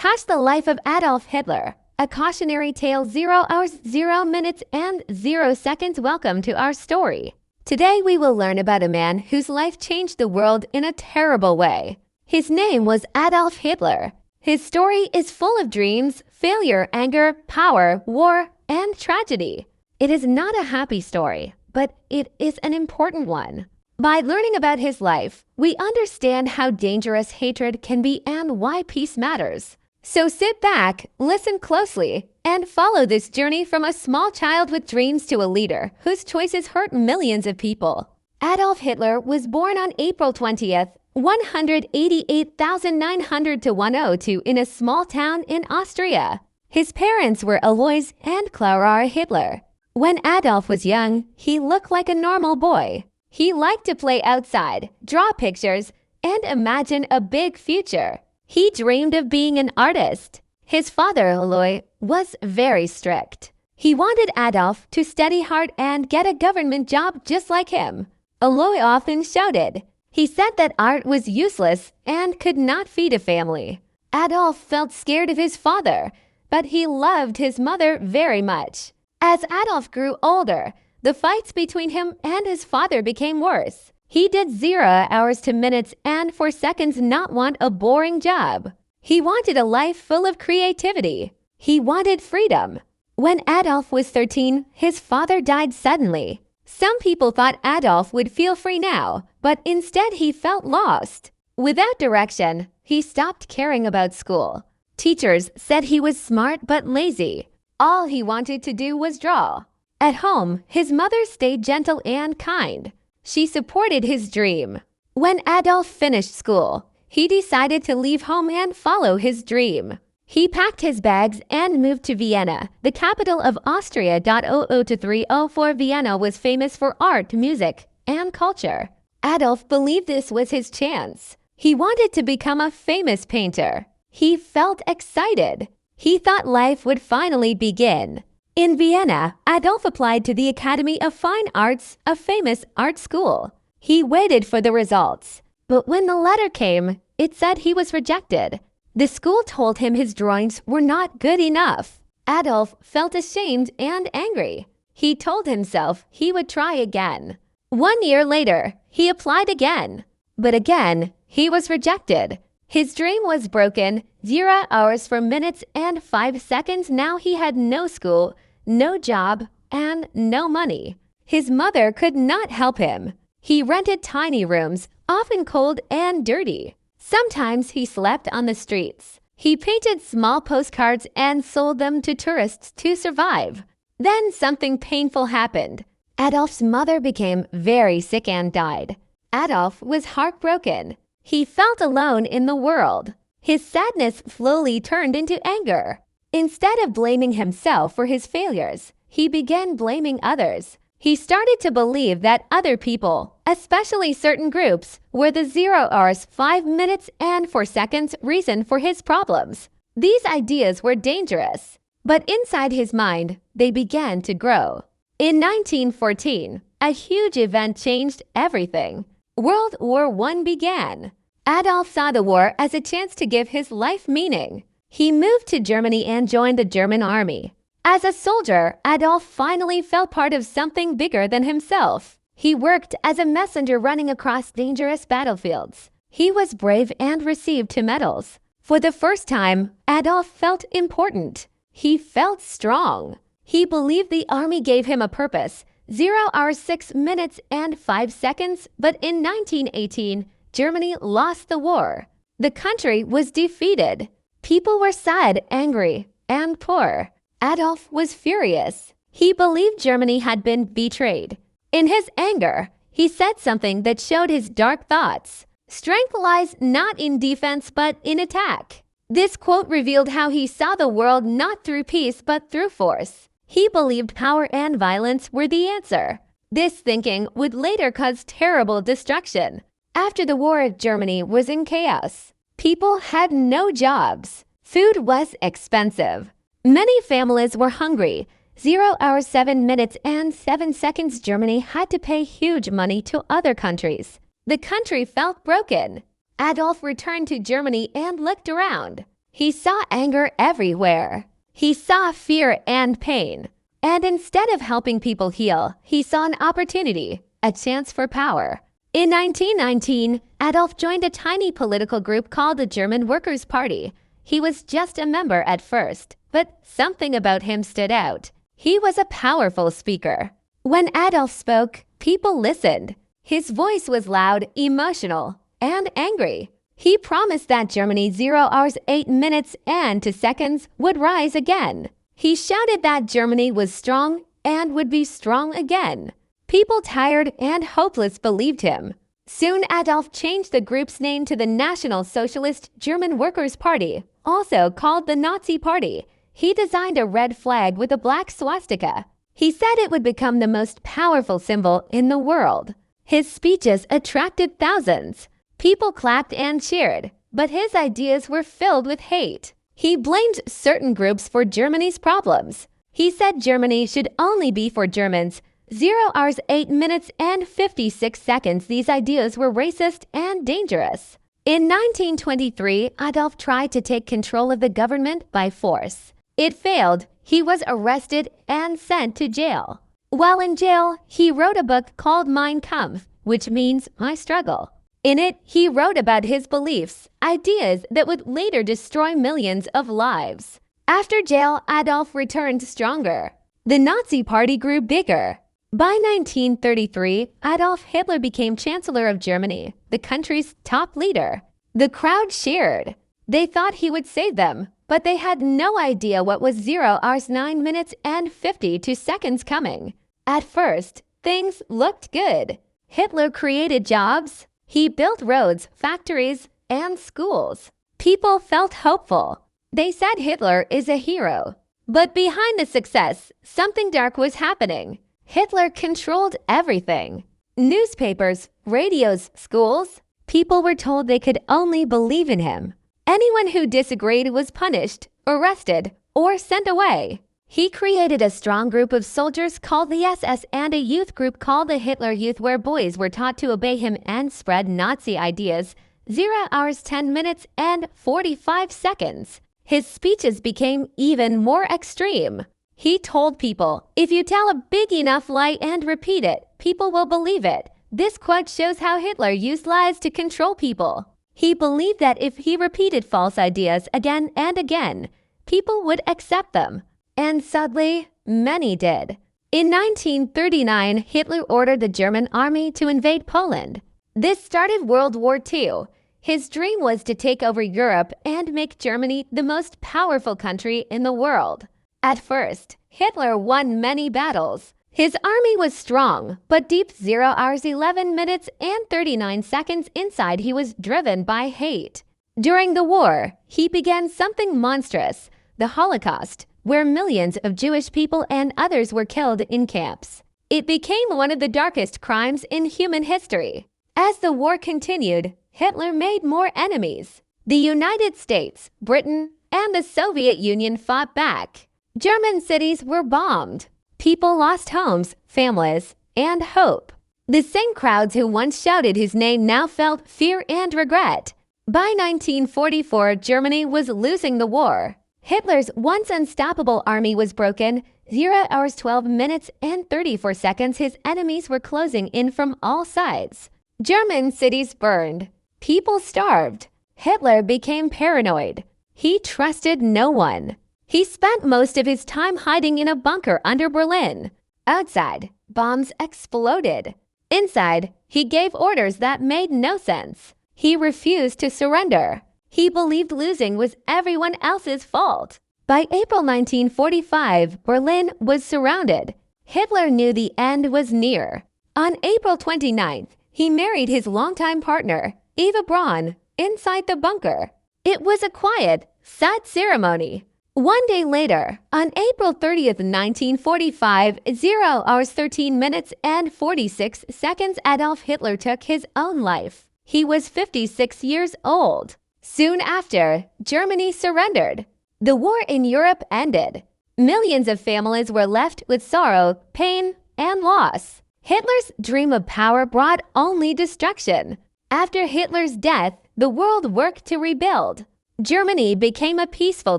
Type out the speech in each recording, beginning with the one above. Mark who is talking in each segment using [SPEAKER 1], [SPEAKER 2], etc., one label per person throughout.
[SPEAKER 1] Hash the life of Adolf Hitler. A cautionary tale, 0 hours, 0 minutes, and 0 seconds. Welcome to our story. Today we will learn about a man whose life changed the world in a terrible way. His name was Adolf Hitler. His story is full of dreams, failure, anger, power, war, and tragedy. It is not a happy story, but it is an important one. By learning about his life, we understand how dangerous hatred can be and why peace matters. So sit back, listen closely, and follow this journey from a small child with dreams to a leader whose choices hurt millions of people. Adolf Hitler was born on April 20th, 188,902 in a small town in Austria. His parents were Alois and Clara Hitler. When Adolf was young, he looked like a normal boy. He liked to play outside, draw pictures, and imagine a big future. He dreamed of being an artist. His father, Alois, was very strict. He wanted Adolf to study hard and get a government job just like him. Alois often shouted. He said that art was useless and could not feed a family. Adolf felt scared of his father, but he loved his mother very much. As Adolf grew older, the fights between him and his father became worse. He did 0 hours to minutes and for seconds not want a boring job. He wanted a life full of creativity. He wanted freedom. When Adolf was 13, his father died suddenly. Some people thought Adolf would feel free now, but instead he felt lost. Without direction, he stopped caring about school. Teachers said he was smart but lazy. All he wanted to do was draw. At home, his mother stayed gentle and kind. She supported his dream. When Adolf finished school, he decided to leave home and follow his dream. He packed his bags and moved to Vienna, the capital of Austria. 00304 Vienna was famous for art, music, and culture. Adolf believed this was his chance. He wanted to become a famous painter. He felt excited. He thought life would finally begin. In Vienna, Adolf applied to the Academy of Fine Arts, a famous art school. He waited for the results, but when the letter came, it said he was rejected. The school told him his drawings were not good enough. Adolf felt ashamed and angry. He told himself he would try again. 1 year later, he applied again, but again, he was rejected. His dream was broken. 0 hours for minutes and 5 seconds. Now he had no school, no job, and no money. His mother could not help him. He rented tiny rooms, often cold and dirty. Sometimes he slept on the streets. He painted small postcards and sold them to tourists to survive. Then something painful happened. Adolf's mother became very sick and died. Adolf was heartbroken. He felt alone in the world. His sadness slowly turned into anger. Instead of blaming himself for his failures, he began blaming others. He started to believe that other people, especially certain groups, were the 0 hours, 5 minutes, and 4 seconds reason for his problems. These ideas were dangerous, but inside his mind, they began to grow. In 1914, a huge event changed everything. World War I began. Adolf saw the war as a chance to give his life meaning. He moved to Germany and joined the German army. As a soldier, Adolf finally felt part of something bigger than himself. He worked as a messenger running across dangerous battlefields. He was brave and received 2 medals. For the first time, Adolf felt important. He felt strong. He believed the army gave him a purpose. 0 hours, 6 minutes, and 5 seconds, but in 1918, Germany lost the war. The country was defeated. People were sad, angry, and poor. Adolf was furious. He believed Germany had been betrayed. In his anger, he said something that showed his dark thoughts. Strength lies not in defense but in attack. This quote revealed how he saw the world not through peace but through force. He believed power and violence were the answer. This thinking would later cause terrible destruction. After the war, Germany was in chaos. People had no jobs. Food was expensive. Many families were hungry. 0 hours, 7 minutes, and 7 seconds. Germany had to pay huge money to other countries. The country felt broken. Adolf returned to Germany and looked around. He saw anger everywhere. He saw fear and pain. And instead of helping people heal, he saw an opportunity, a chance for power. In 1919, Adolf joined a tiny political group called the German Workers' Party. He was just a member at first, but something about him stood out. He was a powerful speaker. When Adolf spoke, people listened. His voice was loud, emotional, and angry. He promised that Germany 0 hours 8 minutes and 2 seconds would rise again. He shouted that Germany was strong and would be strong again. People tired and hopeless believed him. Soon Adolf changed the group's name to the National Socialist German Workers' Party, also called the Nazi Party. He designed a red flag with a black swastika. He said it would become the most powerful symbol in the world. His speeches attracted thousands. People clapped and cheered, but his ideas were filled with hate. He blamed certain groups for Germany's problems. He said Germany should only be for Germans. 0 hours 8 minutes and 56 seconds, these ideas were racist and dangerous. In 1923, Adolf tried to take control of the government by force. It failed. He was arrested and sent to jail. While in jail, he wrote a book called Mein Kampf, which means My Struggle. In it, he wrote about his beliefs, ideas that would later destroy millions of lives. After jail, Adolf returned stronger. The Nazi Party grew bigger. By 1933, Adolf Hitler became Chancellor of Germany, the country's top leader. The crowd cheered. They thought he would save them, but they had no idea what was 0 hours 9 minutes and 52 seconds coming. At first, things looked good. Hitler created jobs. He built roads, factories, and schools. People felt hopeful. They said Hitler is a hero. But behind the success, something dark was happening. Hitler controlled everything. Newspapers, radios, schools. People were told they could only believe in him. Anyone who disagreed was punished, arrested, or sent away. He created a strong group of soldiers called the SS and a youth group called the Hitler Youth, where boys were taught to obey him and spread Nazi ideas. 0 hours 10 minutes and 45 seconds. His speeches became even more extreme. He told people, if you tell a big enough lie and repeat it, people will believe it. This quote shows how Hitler used lies to control people. He believed that if he repeated false ideas again and again, people would accept them. And sadly, many did. In 1939, Hitler ordered the German army to invade Poland. This started World War II. His dream was to take over Europe and make Germany the most powerful country in the world. At first, Hitler won many battles. His army was strong, but deep 0 hours 11 minutes and 39 seconds inside, he was driven by hate. During the war, he began something monstrous, the Holocaust, where millions of Jewish people and others were killed in camps. It became one of the darkest crimes in human history. As the war continued, Hitler made more enemies. The United States, Britain, and the Soviet Union fought back. German cities were bombed. People lost homes, families, and hope. The same crowds who once shouted his name now felt fear and regret. By 1944, Germany was losing the war. Hitler's once unstoppable army was broken. 0 hours 12 minutes and 34 seconds, his enemies were closing in from all sides. German cities burned. People starved. Hitler became paranoid. He trusted no one. He spent most of his time hiding in a bunker under Berlin. Outside, bombs exploded. Inside, he gave orders that made no sense. He refused to surrender. He believed losing was everyone else's fault. By April 1945, Berlin was surrounded. Hitler knew the end was near. On April 29th, he married his longtime partner, Eva Braun, inside the bunker. It was a quiet, sad ceremony. One day later, on April 30th, 1945, 0 hours 13 minutes and 46 seconds, Adolf Hitler took his own life. He was 56 years old. Soon after, Germany surrendered. The war in Europe ended. Millions of families were left with sorrow, pain, and loss. Hitler's dream of power brought only destruction. After Hitler's death, the world worked to rebuild. Germany became a peaceful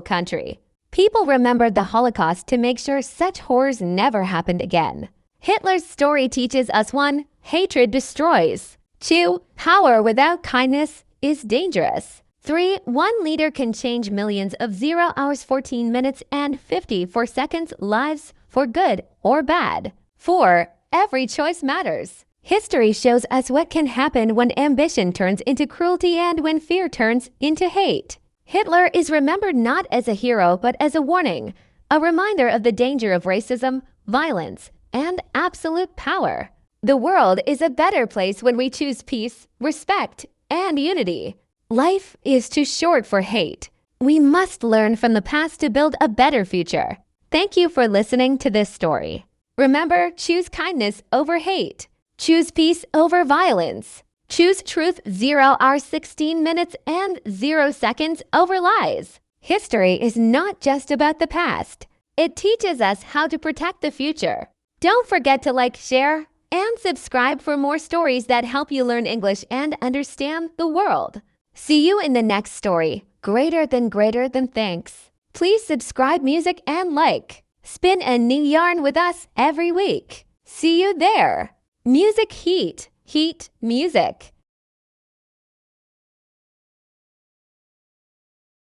[SPEAKER 1] country. People remembered the Holocaust to make sure such horrors never happened again. Hitler's story teaches us 1. Hatred destroys. 2. Power without kindness is dangerous. 3. One leader can change millions of 0 hours 14 minutes and 54 seconds lives for good or bad. 4. Every choice matters. History shows us what can happen when ambition turns into cruelty and when fear turns into hate. Hitler is remembered not as a hero but as a warning, a reminder of the danger of racism, violence, and absolute power. The world is a better place when we choose peace, respect, and unity. Life is too short for hate. We must learn from the past to build a better future. Thank you for listening to this story. Remember, choose kindness over hate. Choose peace over violence. Choose truth 0 hours 16 minutes and 0 seconds over lies. History is not just about the past. It teaches us how to protect the future. Don't forget to like, share, and subscribe for more stories that help you learn English and understand the world. See you in the next story, Greater than thanks. Please subscribe, music, and like. Spin a new yarn with us every week. See you there. Music heat, heat music.